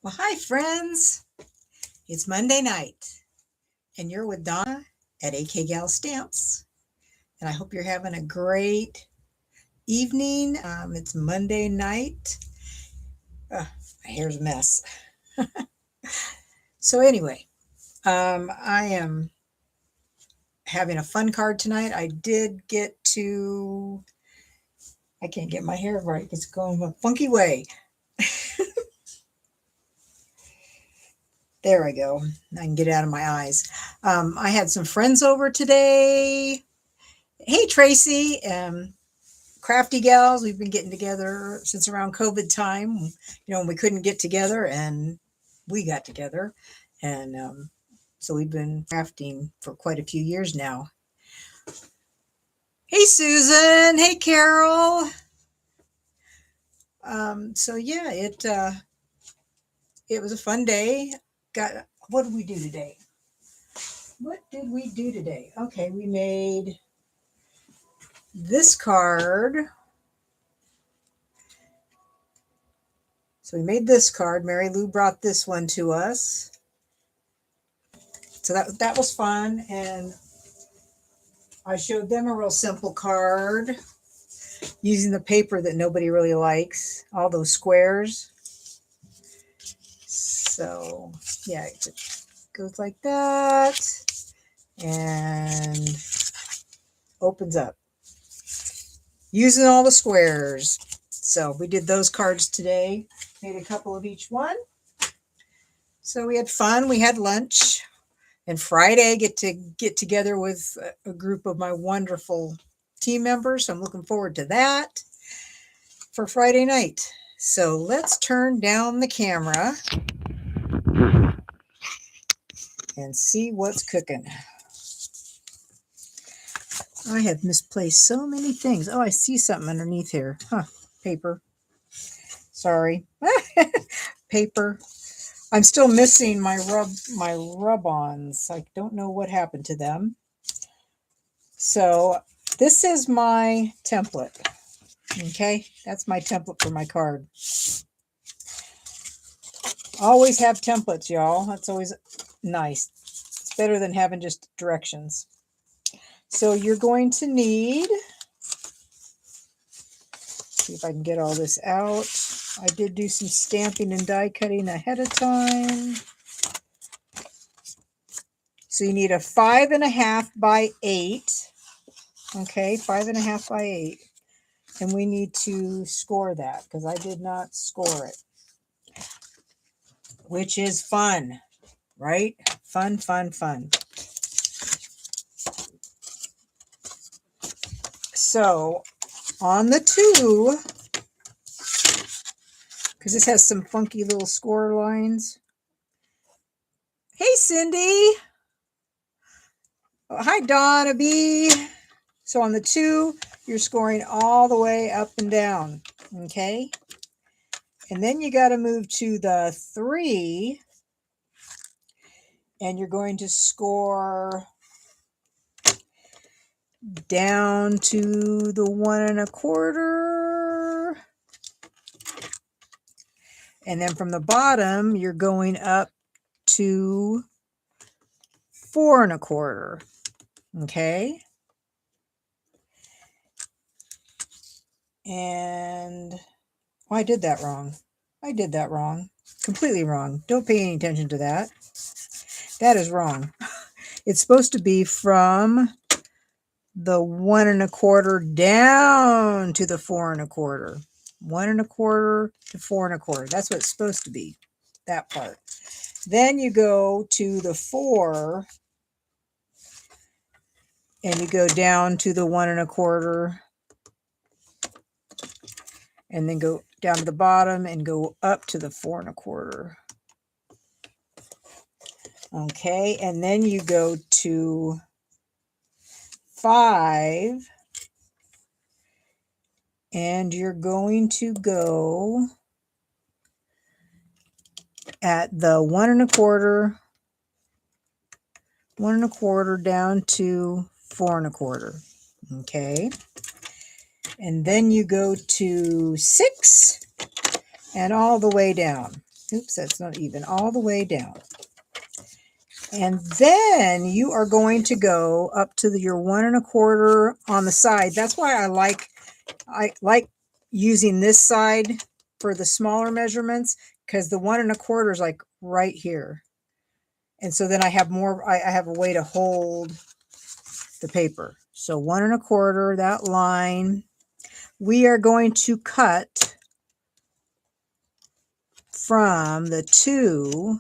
Well, hi, friends. It's Monday night, and you're with Donna at AK Gal Stamps. And I hope you're having a great evening. It's Monday night. My hair's a mess. So, anyway, I am having a fun card tonight. I did get to, I can't get my hair right. It's going a funky way. There I go. I can get it out of my eyes. I had some friends over today. Hey, Tracy. Crafty gals, we've been getting together since around COVID time, when we couldn't get together, and we got together. And so we've been crafting for quite a few years now. Hey, Susan. Hey, Carol. So yeah, it was a fun day. What did we do today? Okay, we made this card. So we made this card. Mary Lou brought this one to us. So that was fun, and I showed them a real simple card using the paper that nobody really likes, all those squares. So yeah, it goes like that and opens up using all the squares. So we did those cards today, made a couple of each one. So we had fun, we had lunch. And Friday, get together with a group of my wonderful team members. So I'm looking forward to that for Friday night. So let's turn down the camera and see what's cooking. I have misplaced so many things. Oh, I see something underneath here. Paper. Sorry. Paper. I'm still missing my rub-ons. I don't know what happened to them. So this is my template. Okay, that's my template for my card. Always have templates, y'all. That's always nice. It's better than having just directions. So you're going to need, see if I can get all this out. I did do some stamping and die cutting ahead of time. So you need a 5.5 by 8. Okay, 5.5 by 8. And we need to score that because I did not score it. Which is fun, right? Fun, fun, fun. So on the 2, because this has some funky little score lines. Hey, Cindy. Oh, hi, Donna B. So on the 2, you're scoring all the way up and down, okay? And then you got to move to the 3, and you're going to score down to the 1.25. And then from the bottom, you're going up to 4.25. Okay. And I did that wrong. Completely wrong. Don't pay any attention to that. That is wrong. It's supposed to be from the 1.25 down to the 4.25. 1.25 to 4.25. That's what it's supposed to be. That part. Then you go to the 4 and you go down to the 1.25 and then go down to the bottom and go up to the 4.25. Okay, and then you go to 5 and you're going to go at the 1.25 down to 4.25. Okay, and then you go to 6 and all the way down. Oops, that's not even. All the way down. And then you are going to go up to your 1 1/4 on the side. That's why I like using this side for the smaller measurements, because the 1 1/4 is like right here. And so then I have more, I have a way to hold the paper. So 1 1/4, that line, we are going to cut from the 2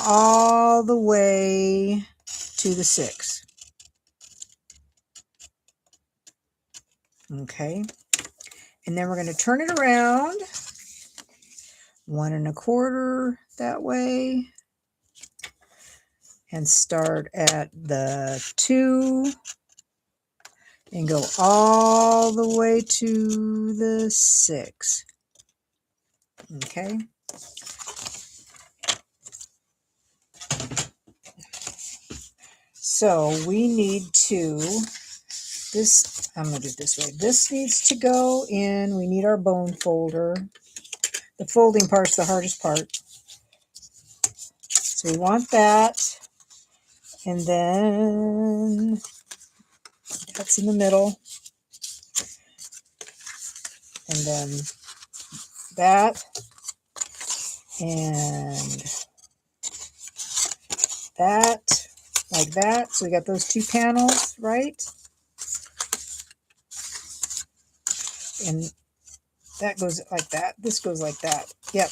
all the way to the 6. Okay. And then we're going to turn it around 1 1/4 that way and start at the 2 and go all the way to the 6. Okay. So we need to, this, I'm going to do it this way. This needs to go in. We need our bone folder. The folding part's the hardest part. So we want that. And then that's in the middle. And then that. And that. Like that. So we got those 2 panels, right? And that goes like that. This goes like that. Yep.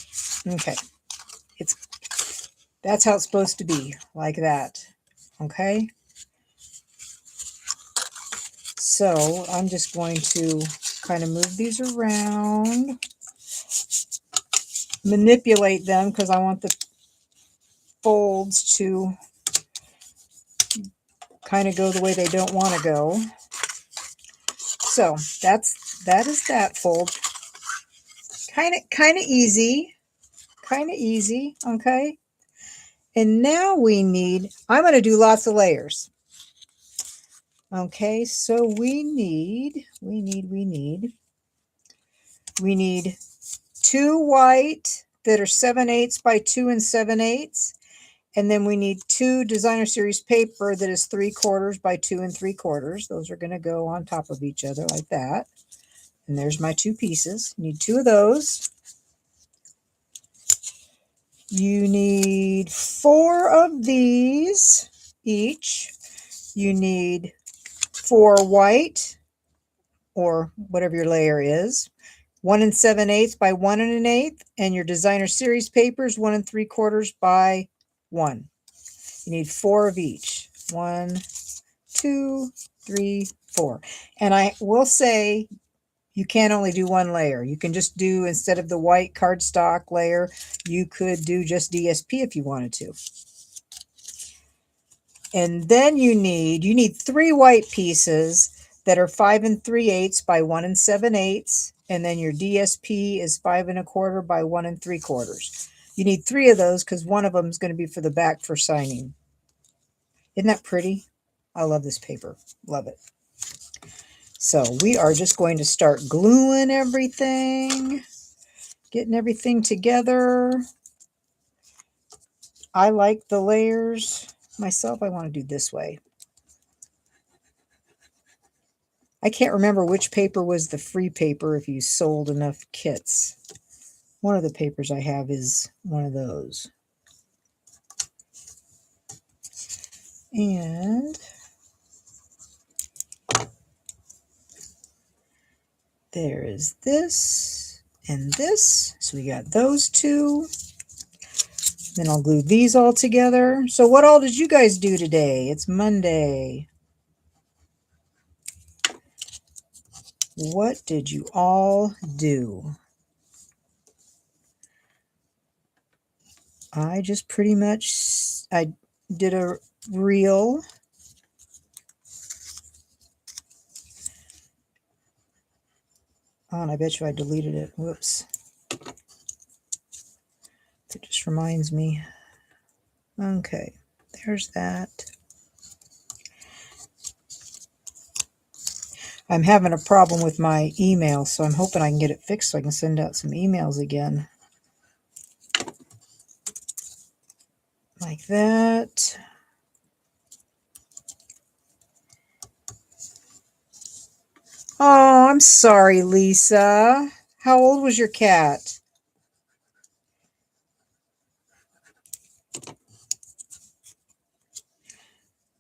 Okay. That's how it's supposed to be, like that. Okay. So I'm just going to kind of move these around, manipulate them because I want the folds to kind of go the way they don't want to go. So that is that fold. Kind of easy. Okay. And now we need, I'm going to do lots of layers. Okay, so we need 2 white that are 7/8 by 2 7/8, and then we need 2 designer series paper that is 3/4 by 2 3/4. Those are going to go on top of each other like that. And there's my 2 pieces. You need 2 of those. You need 4 of these each. You need 4 white, or whatever your layer is, 1 7/8 by 1 1/8, and your designer series papers 1 3/4 by 1. You need 4 of each. 1, 2, 3, 4. And I will say you can't only do 1 layer. You can just do, instead of the white cardstock layer, you could do just DSP if you wanted to. And then you need 3 white pieces that are 5 3/8 by 1 7/8, and then your DSP is 5 1/4 by 1 3/4. You need 3 of those because one of them is going to be for the back for signing. Isn't that pretty? I love this paper. Love it. So we are just going to start gluing everything, getting everything together. I like the layers myself. I want to do this way. I can't remember which paper was the free paper if you sold enough kits. One of the papers I have is one of those. And there is this and this. So we got those 2. Then I'll glue these all together. So what all did you guys do today? It's Monday. What did you all do? I just pretty much, I did a reel. Oh, and I bet you I deleted it. Whoops. It just reminds me. Okay, there's that. I'm having a problem with my email, so I'm hoping I can get it fixed so I can send out some emails again. like that. Oh, I'm sorry, Lisa. How old was your cat?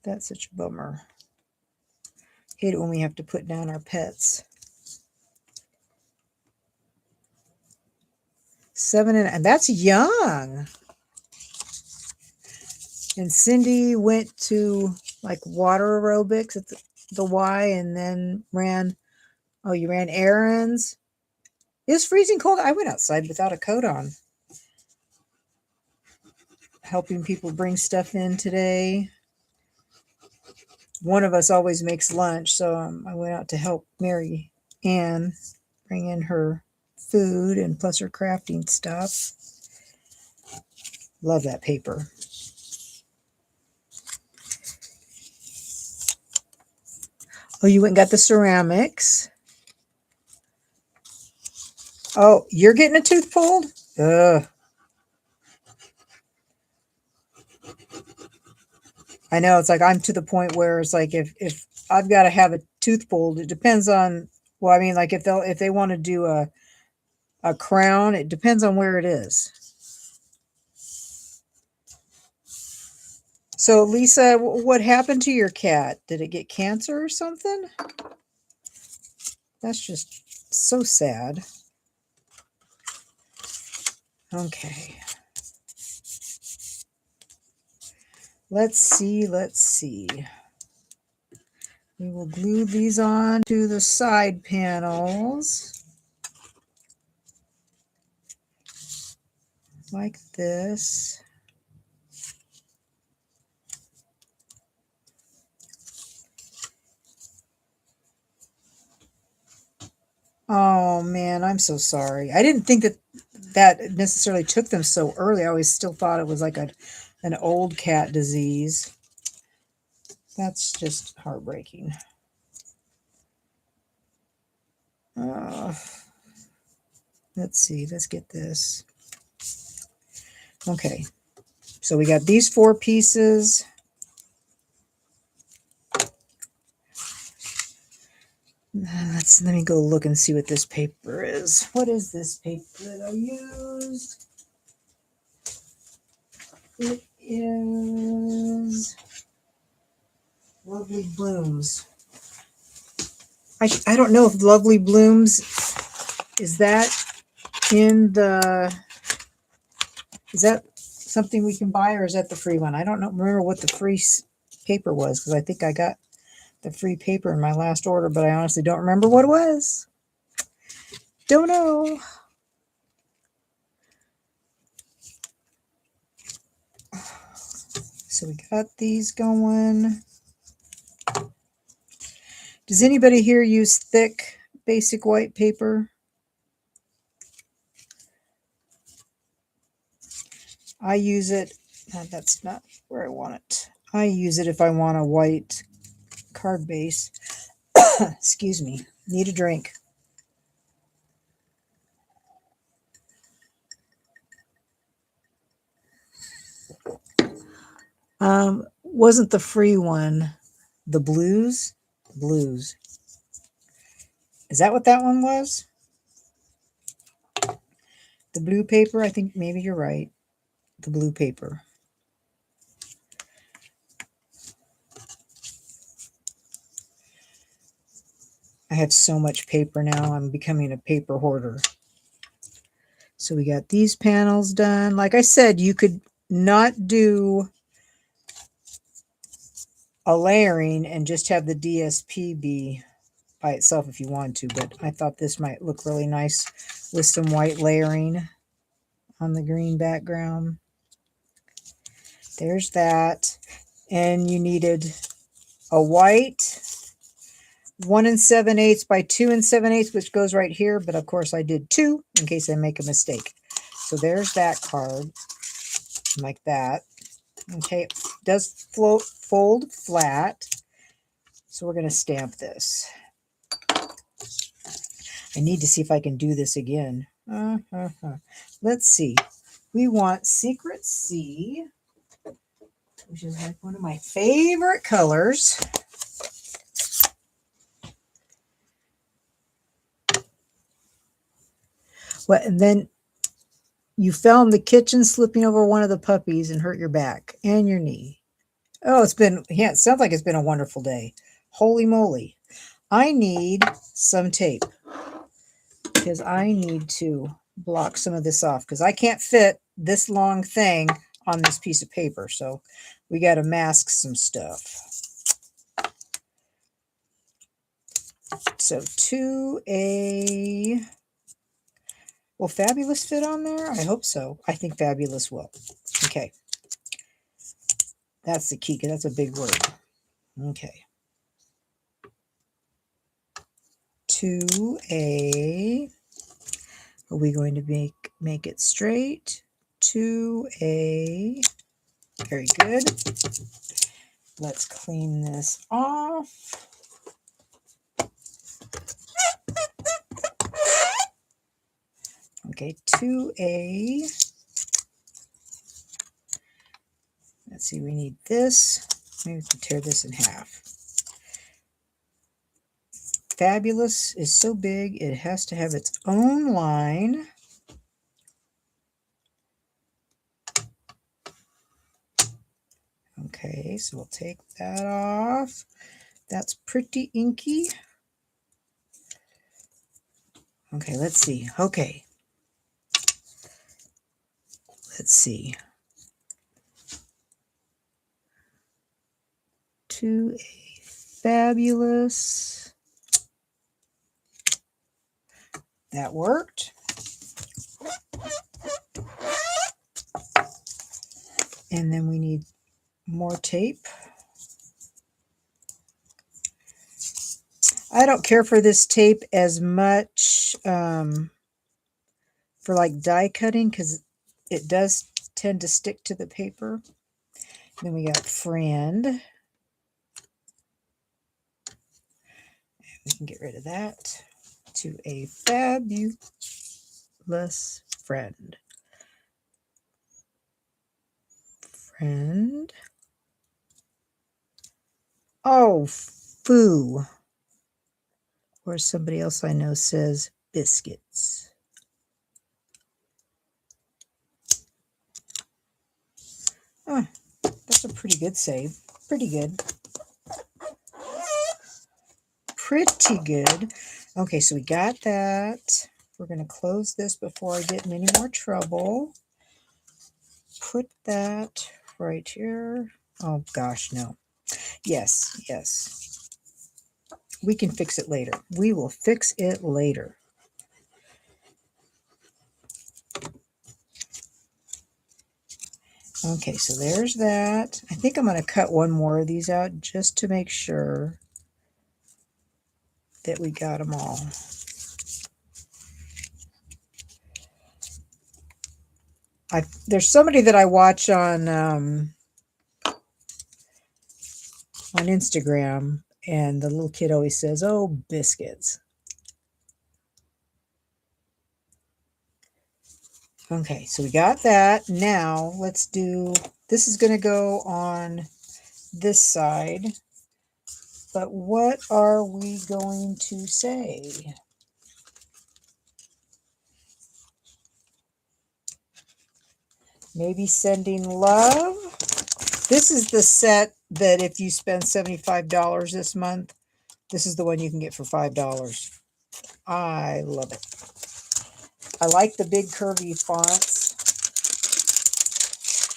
That's such a bummer. Hate it when we have to put down our pets. 7 and that's young. And Cindy went to like water aerobics at the Y and then ran. Oh, you ran errands? It was freezing cold. I went outside without a coat on, helping people bring stuff in today. One of us always makes lunch, so I went out to help Mary Ann bring in her food and plus her crafting stuff. Love that paper. Oh, you went and got the ceramics. Oh, you're getting a tooth pulled? Ugh. I know, it's like I'm to the point where it's like if I've got to have a tooth pulled, it depends on, well, I mean, like if they want to do a crown, it depends on where it is. So Lisa, what happened to your cat? Did it get cancer or something? That's just so sad. Okay. Let's see. We will glue these on to the side panels. Like this. Oh man, I'm so sorry. I didn't think that necessarily took them so early. I always still thought it was like an old cat disease. That's just heartbreaking. Let's see. Let's get this. Okay. So we got these 4 pieces. Let me go look and see what this paper is. What is this paper that I used? It is Lovely Blooms. I don't know if Lovely Blooms, is that something we can buy, or is that the free one? I don't remember what the free paper was, because I think I got the free paper in my last order, but I honestly don't remember what it was. Don't know. So we got these going. Does anybody here use thick basic white paper? I use it. That's not where I want it. I use it if I want a white card base. Excuse me. Need a drink. Wasn't the free one the blues? Blues. Is that what that one was? The blue paper? I think maybe you're right. The blue paper. I have so much paper now. I'm becoming a paper hoarder. So we got these panels done. Like I said, you could not do a layering and just have the DSP be by itself if you want to, but I thought this might look really nice with some white layering on the green background. There's that. And you needed a white 1 7/8 by 2 7/8, which goes right here, but of course I did 2 in case I make a mistake. So there's that card, like that. Okay, it does fold flat. So we're going to stamp this. I need to see if I can do this again. Let's see. We want Secret C. which is like one of my favorite colors. What, and then you fell in the kitchen slipping over one of the puppies and hurt your back and your knee. Oh, it sounds like it's been a wonderful day. Holy moly. I need some tape because I need to block some of this off because I can't fit this long thing on this piece of paper. So we got to mask some stuff. So will Fabulous fit on there? I hope so. I think Fabulous will. Okay. That's the key because that's a big word. Okay. 2A. Are we going to make it straight? 2A. Very good. Let's clean this off. Okay, 2A. Let's see, we need this. Maybe we can tear this in half. Fabulous is so big, it has to have its own line. Okay, so we'll take that off. That's pretty inky. Okay, let's see. Okay. Let's see. 2A Fabulous. That worked. And then we need more tape. I don't care for this tape as much for like die cutting because it does tend to stick to the paper. Then we got Friend. And we can get rid of that. 2A Fabulous Friend. Friend. Oh, foo. Or somebody else I know says biscuits. Oh, that's a pretty good save. Pretty good. Pretty good. Okay, so we got that. We're going to close this before I get in any more trouble. Put that right here. Oh, gosh, no. Yes, yes. We can fix it later. We will fix it later. Okay, so there's that. I think I'm going to cut one more of these out just to make sure that we got them all. There's somebody that I watch on Instagram, and the little kid always says, "Oh, biscuits." Okay, so we got that. Now let's do, this is going to go on this side, but what are we going to say? Maybe sending love. This is the set that if you spend $75 this month, this is the one you can get for $5. I love it. I like the big curvy fonts.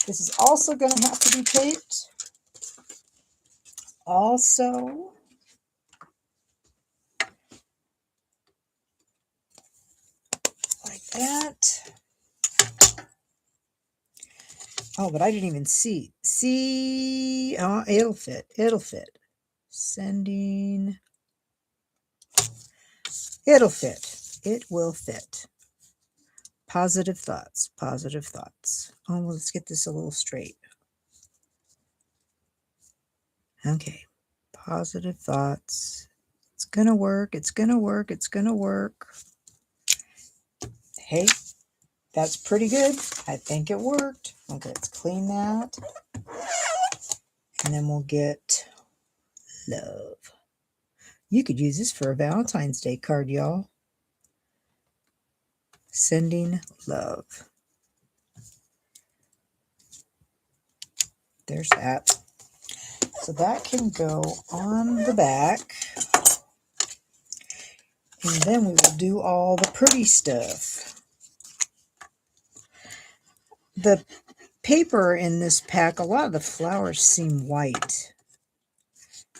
This is also going to have to be taped. Also, like that. Oh, but I didn't even see. See, it'll fit. It'll fit. Sending. It'll fit. It will fit. Positive thoughts. Positive thoughts. Oh, well, let's get this a little straight. Okay. Positive thoughts. It's going to work. It's going to work. It's going to work. Hey, that's pretty good. I think it worked. Okay, let's clean that. And then we'll get love. You could use this for a Valentine's Day card, y'all. Sending love. There's that. So that can go on the back. And then we will do all the pretty stuff. The paper in this pack, a lot of the flowers seem white.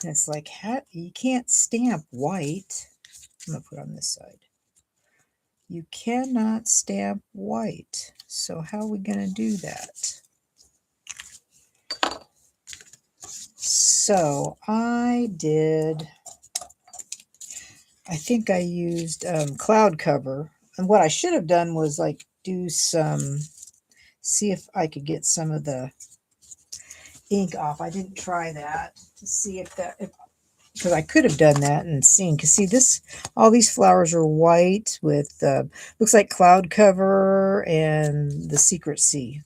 And it's like, you can't stamp white. I'm going to put it on this side. You cannot stamp white. So how are we going to do that? So I think I used cloud cover. And what I should have done was like see if I could get some of the ink off. I didn't try that to see because I could have done that and seen. Because see, all these flowers are white with looks like cloud cover and the secret sea.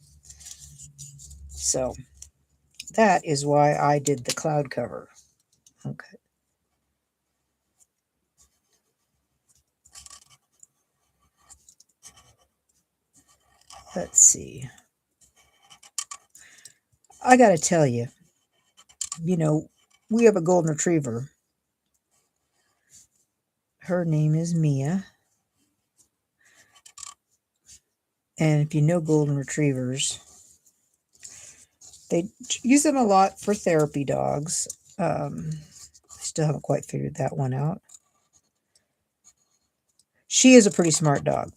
So that is why I did the cloud cover. Okay. Let's see. I got to tell you, we have a golden retriever. Her name is Mia. And if you know golden retrievers, they use them a lot for therapy dogs. I still haven't quite figured that one out. She is a pretty smart dog.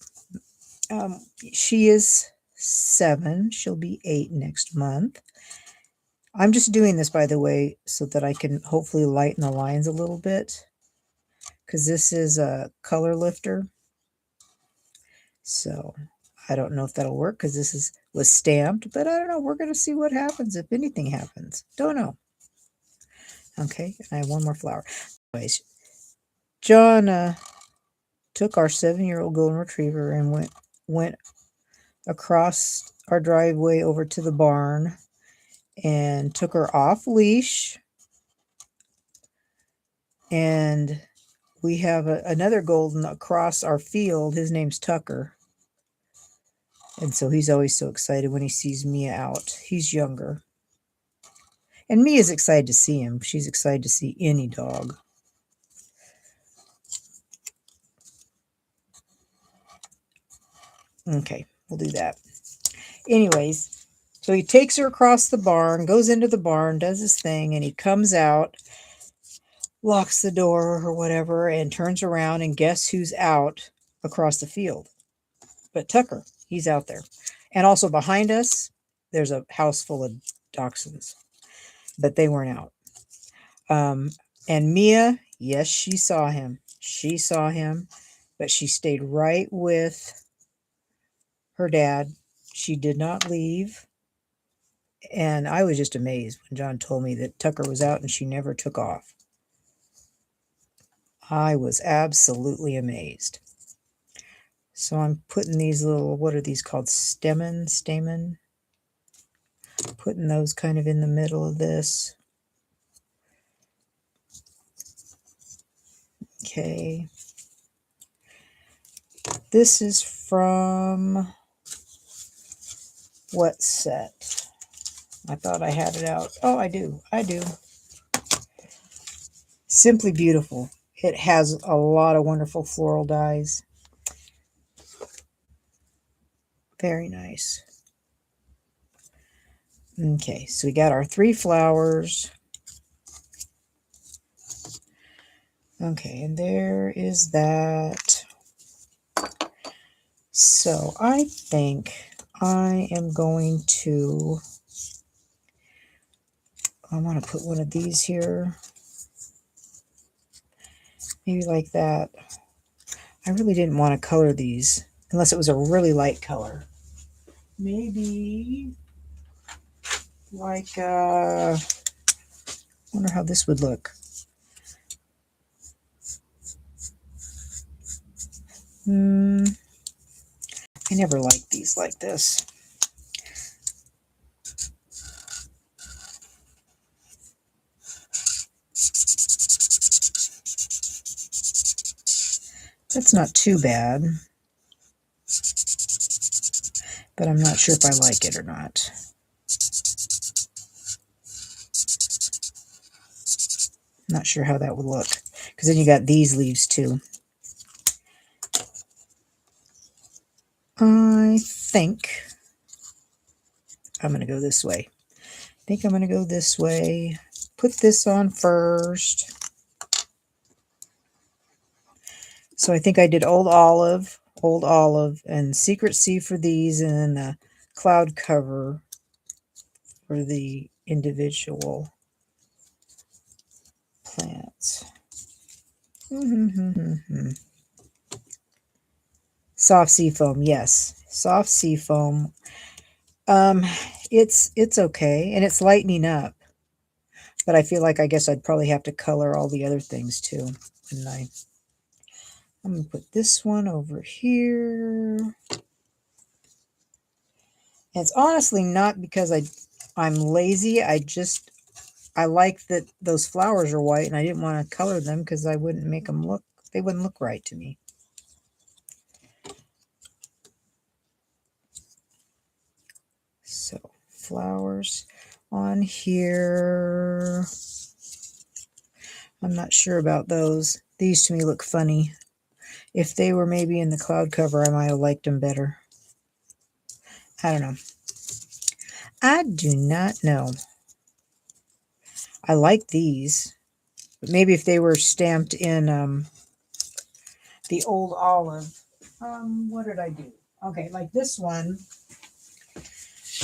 She is 7. She'll be 8 next month. I'm just doing this, by the way, so that I can hopefully lighten the lines a little bit, because this is a color lifter. So I don't know if that'll work, because this was stamped, but I don't know. We're going to see what happens, if anything happens. Don't know. Okay, and I have one more flower. Anyways, John took our 7-year-old golden retriever and went across our driveway over to the barn and took her off leash. And we have another golden across our field. His name's Tucker. And so he's always so excited when he sees Mia out. He's younger. And Mia's excited to see him. She's excited to see any dog. Okay, we'll do that. Anyways, so he takes her across the barn, goes into the barn, does his thing, and he comes out, locks the door or whatever, and turns around, and guess who's out across the field? But Tucker, he's out there. And also behind us, there's a house full of dachshunds, but they weren't out. And Mia, yes, she saw him. She saw him, but she stayed right with her dad. She did not leave. And I was just amazed when John told me that Tucker was out and she never took off. I was absolutely amazed. So I'm putting these little, what are these called? Stamen. Putting those kind of in the middle of this. Okay. This is from what set? I thought I had it out. Oh, I do. Simply Beautiful. It has a lot of wonderful floral dyes. Very nice. Okay, so we got our 3 flowers. Okay, and there is that. So I think I am going to, I want to put one of these here. Maybe like that. I really didn't want to color these unless it was a really light color. Maybe like, I wonder how this would look. I never liked these like this. That's not too bad, but I'm not sure if I like it or not. Not sure how that would look, because then you got these leaves too. I think I'm going to go this way. I think I'm going to go this way. Put this on first. So I think I did Old Olive, and Secret Sea for these, and then the cloud cover for the individual plants. Soft sea foam, yes. Soft sea foam. It's okay, and it's lightening up. But I feel like I guess I'd probably have to color all the other things too, wouldn't I? I'm going to put this one over here. And it's honestly not because I'm lazy. I like that those flowers are white, and I didn't want to color them because I wouldn't make them look, they wouldn't look right to me. So flowers on here. I'm not sure about those. These to me look funny. If they were maybe in the cloud cover, I might have liked them better. I don't know. I do not know. I like these, but maybe if they were stamped in the Old Olive. What did I do? Okay, like this one,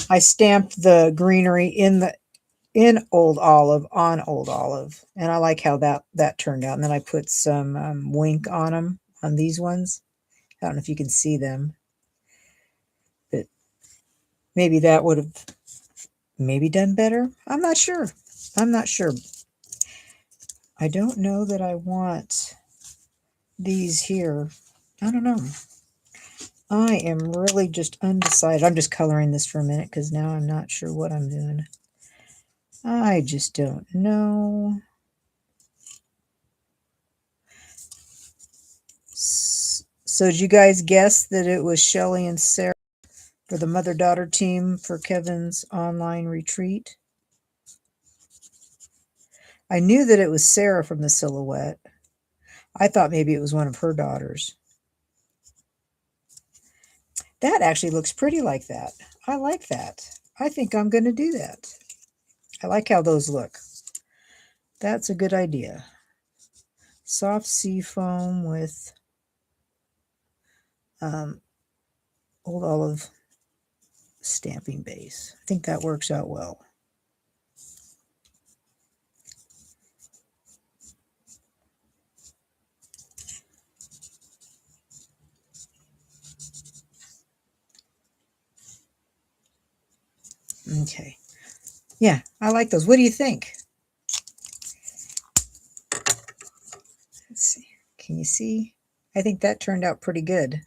I stamped the greenery in Old Olive on Old Olive, and I like how that turned out. And then I put some wink on them on these ones. I don't know if you can see them, but maybe that would have maybe done better. I'm not sure. I'm not sure. I don't know that I want these here. I don't know. I am really just undecided. I'm just coloring this for a minute because now I'm not sure what I'm doing. I just don't know. So did you guys guess that it was Shelly and Sarah for the mother-daughter team for Kevin's online retreat? I knew that it was Sarah from the silhouette. I thought maybe it was one of her daughters. That actually looks pretty like that. I like that. I think I'm going to do that. I like how those look. That's a good idea. Soft sea foam with Old Olive stamping base. I think that works out well. Okay. Yeah, I like those. What do you think? Let's see. Can you see? I think that turned out pretty good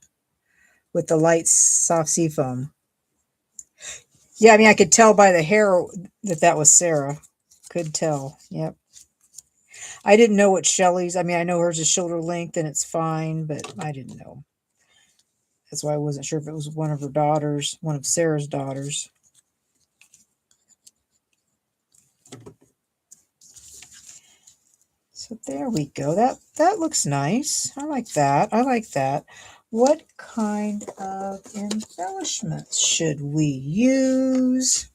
with the light soft sea foam. Yeah, I mean, I could tell by the hair that was Sarah. Could tell. Yep. I didn't know what Shelly's. I mean, I know hers is shoulder length and it's fine, but I didn't know. That's why I wasn't sure if it was one of her daughters, one of Sarah's daughters. So there we go. That looks nice. I like that. I like that. What kind of embellishments should we use?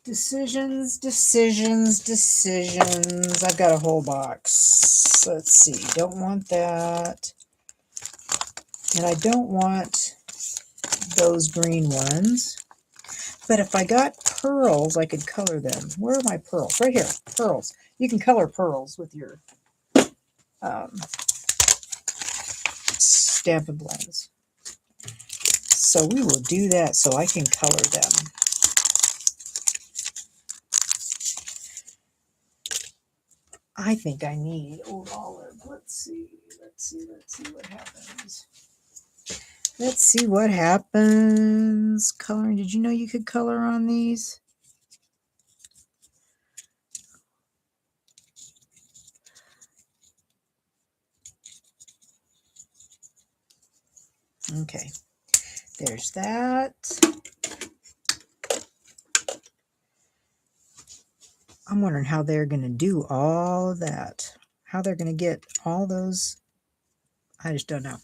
Decisions. I've got a whole box. Let's see. Don't want that. And I don't want those green ones. But if I got pearls, I could color them. Where are my pearls? Right here. Pearls. You can color pearls with your Stampin' Blends. So we will do that so I can color them. I think I need Old Olive. Let's see what happens. Let's see what happens. Coloring. Did you know you could color on these? Okay, there's that. I'm wondering how they're going to do all of that. How they're going to get all those. I just don't know.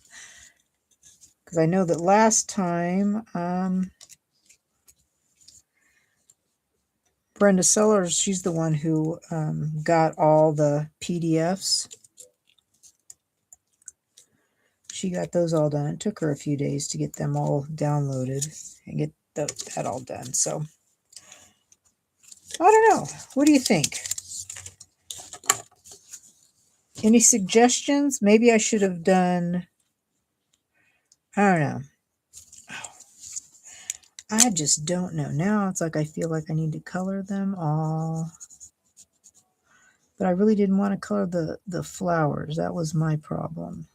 Because I know that last time, Brenda Sellers, she's the one who got all the PDFs. She got those all done. It took her a few days to get them all downloaded and get that all done. So, I don't know. What do you think? Any suggestions? Maybe I should have done, I don't know. I just don't know. Now it's like I feel like I need to color them all. But I really didn't want to color the flowers. That was my problem.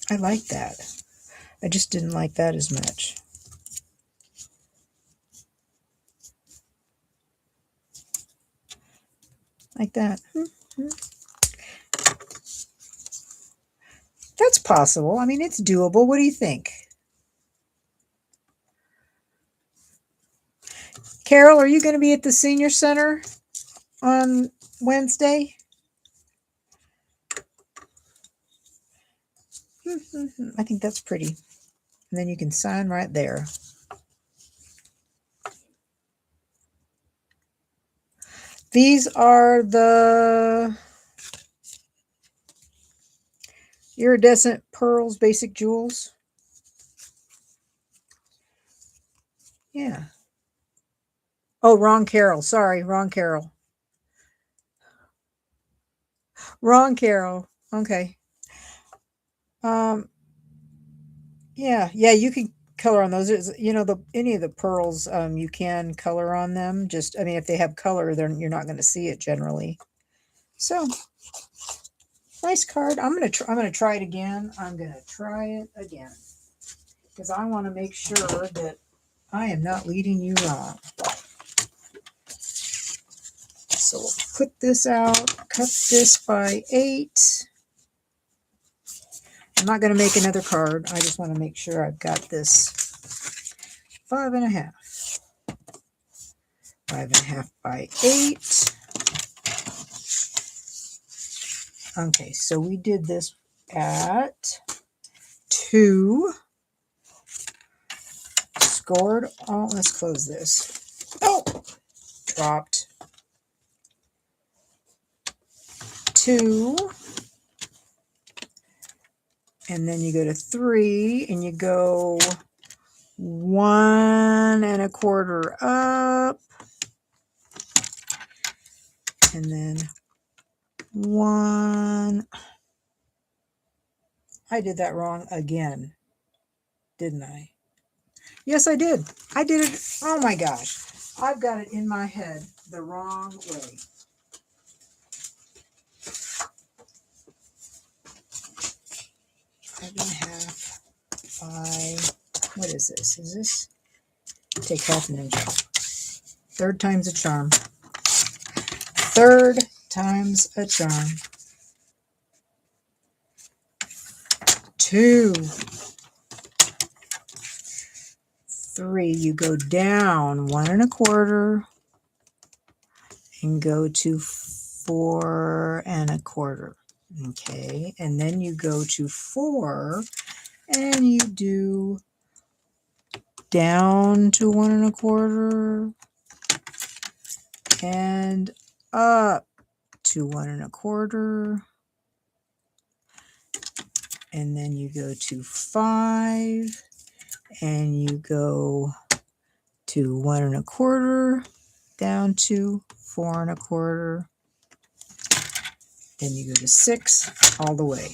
I like that. I just didn't like that as much. Like that. That's possible. I mean, it's doable. What do you think? Carol, are you going to be at the senior center on Wednesday? I think that's pretty. And then you can sign right there. These are the iridescent pearls, basic jewels. Yeah. Oh, wrong Carol. Sorry, wrong Carol. Wrong Carol. Okay. Yeah, you can color on those. You know, any of the pearls, you can color on them. Just, I mean, if they have color, then you're not going to see it generally. So, nice card. I'm gonna try it again. I'm gonna try it again because I want to make sure that I am not leading you wrong. So we'll put this out, cut this by 8. I'm not going to make another card. I just want to make sure I've got this 5.5. 5.5 by 8. Okay, so we did this at 2. Scored all. Let's close this. Oh, dropped. 2. And then you go to 3 and you go 1 1/4 up. And then 1. I did that wrong again, didn't I? Yes, I did. I did it. Oh my gosh. I've got it in my head the wrong way. Five and a half by, what is this? Is this? Take half an inch off. 3rd time's a charm. 3rd time's a charm. 2. 3. You go down 1 1/4 and go to 4 1/4. Okay, and then you go to 4 and you do down to 1 1/4 and up to 1 1/4, and then you go to 5 and you go to 1 1/4 down to 4 1/4, then you go to 6 all the way.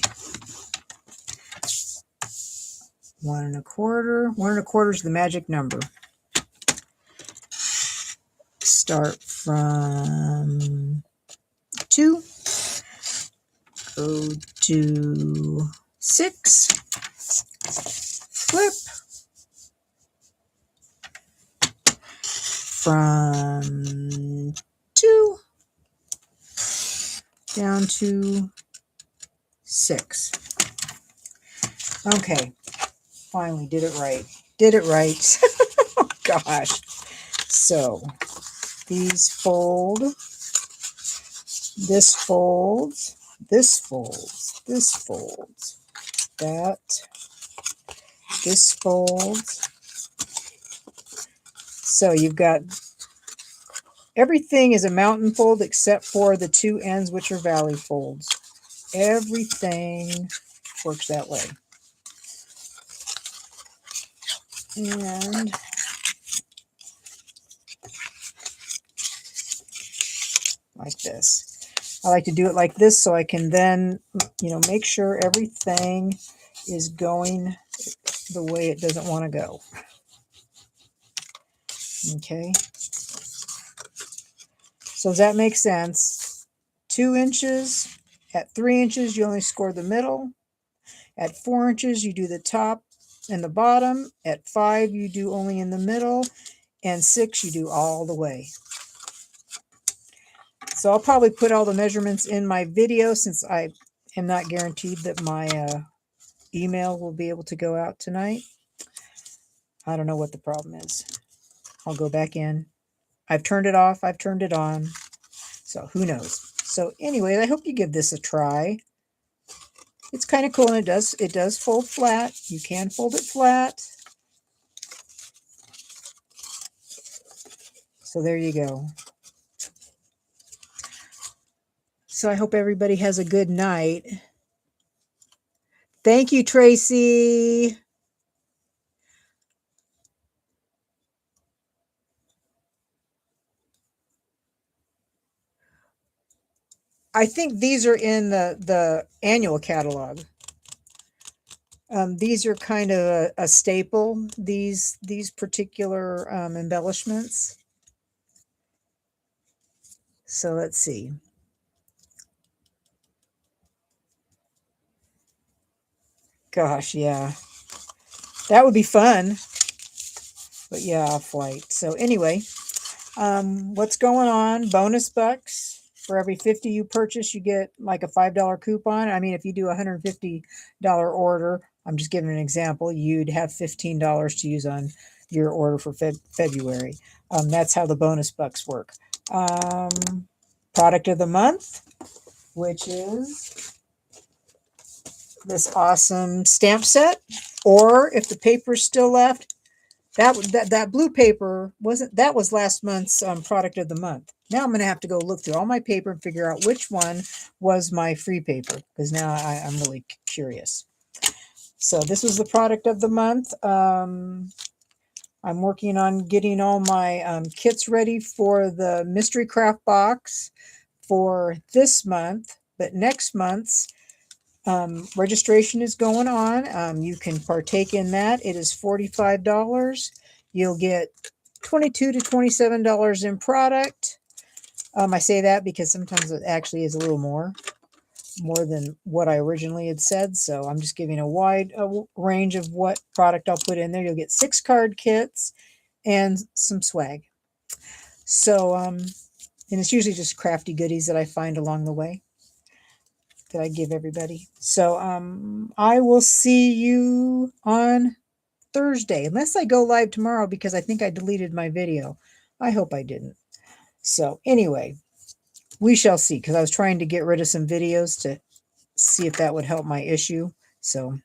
1 1/4. 1 1/4 is the magic number. Start from 2, go to 6, flip, from 2, down to 6. Okay, finally did it right. Did it right. Oh, gosh. So these fold, this folds, this folds, this folds, that, this folds. So you've got everything is a mountain fold except for the 2 ends, which are valley folds. Everything works that way. And like this. I like to do it like this so I can then, make sure everything is going the way it doesn't want to go. Okay. So does that make sense? 2 inches. At 3 inches, you only score the middle. At 4 inches, you do the top and the bottom. At 5, you do only in the middle. And 6, you do all the way. So I'll probably put all the measurements in my video since I am not guaranteed that my email will be able to go out tonight. I don't know what the problem is. I'll go back in. I've turned it off. I've turned it on. So who knows? So anyway, I hope you give this a try. It's kind of cool, and it does fold flat. You can fold it flat. So there you go. So I hope everybody has a good night. Thank you, Tracy. I think these are in the annual catalog. These are kind of a staple, these particular embellishments. So let's see. Gosh, yeah. That would be fun. But yeah, flight. So anyway, what's going on? Bonus bucks. For every 50 you purchase, you get like a $5 coupon. I mean, if you do a $150 order, I'm just giving an example, you'd have $15 to use on your order for February. That's how the bonus bucks work. Product of the month, which is this awesome stamp set. Or if the paper's still left, that blue paper was last month's product of the month. Now I'm going to have to go look through all my paper and figure out which one was my free paper, because now I'm really curious. So this was the product of the month. I'm working on getting all my kits ready for the mystery craft box for this month, but next month's registration is going on. You can partake in that. It is $45. You'll get $22 to $27 in product. I say that because sometimes it actually is a little more than what I originally had said. So I'm just giving a wide range of what product I'll put in there. You'll get 6 card kits and some swag. So, and it's usually just crafty goodies that I find along the way that I give everybody. So I will see you on Thursday, unless I go live tomorrow, because I think I deleted my video. I hope I didn't. So anyway, we shall see, because I was trying to get rid of some videos to see if that would help my issue. So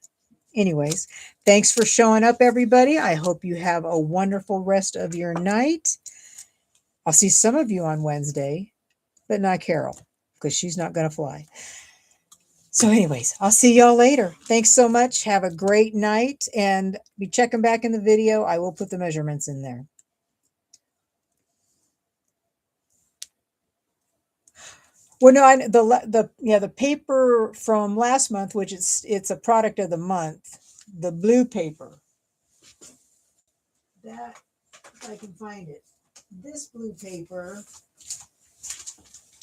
anyways, thanks for showing up, everybody. I hope you have a wonderful rest of your night. I'll see some of you on Wednesday, but not Carol, because she's not going to fly. So anyways, I'll see y'all later. Thanks so much. Have a great night, and be checking back in the video. I will put the measurements in there. Well, no, the paper from last month, which it's a product of the month, the blue paper. That, if I can find it. This blue paper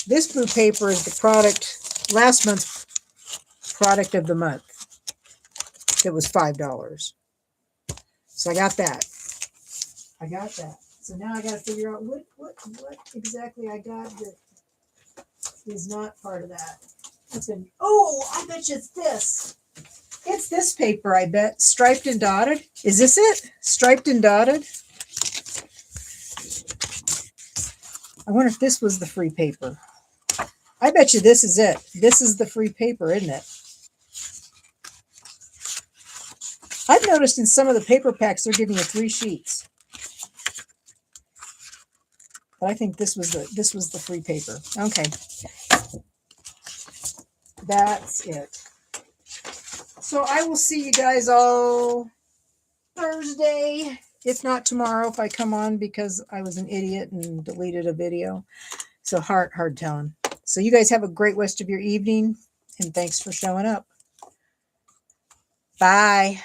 is the product, last month's product of the month. It was $5. So I got that. So now I got to figure out what exactly I got that is not part of that. Oh, I bet you it's this. It's this paper, I bet. Striped and dotted. Is this it? Striped and dotted? I wonder if this was the free paper. I bet you this is it. This is the free paper, isn't it? I've noticed in some of the paper packs they're giving you 3 sheets. But I think this was the free paper. Okay. That's it. So I will see you guys all Thursday, if not tomorrow, if I come on because I was an idiot and deleted a video. So hard telling. So you guys have a great rest of your evening, and thanks for showing up. Bye.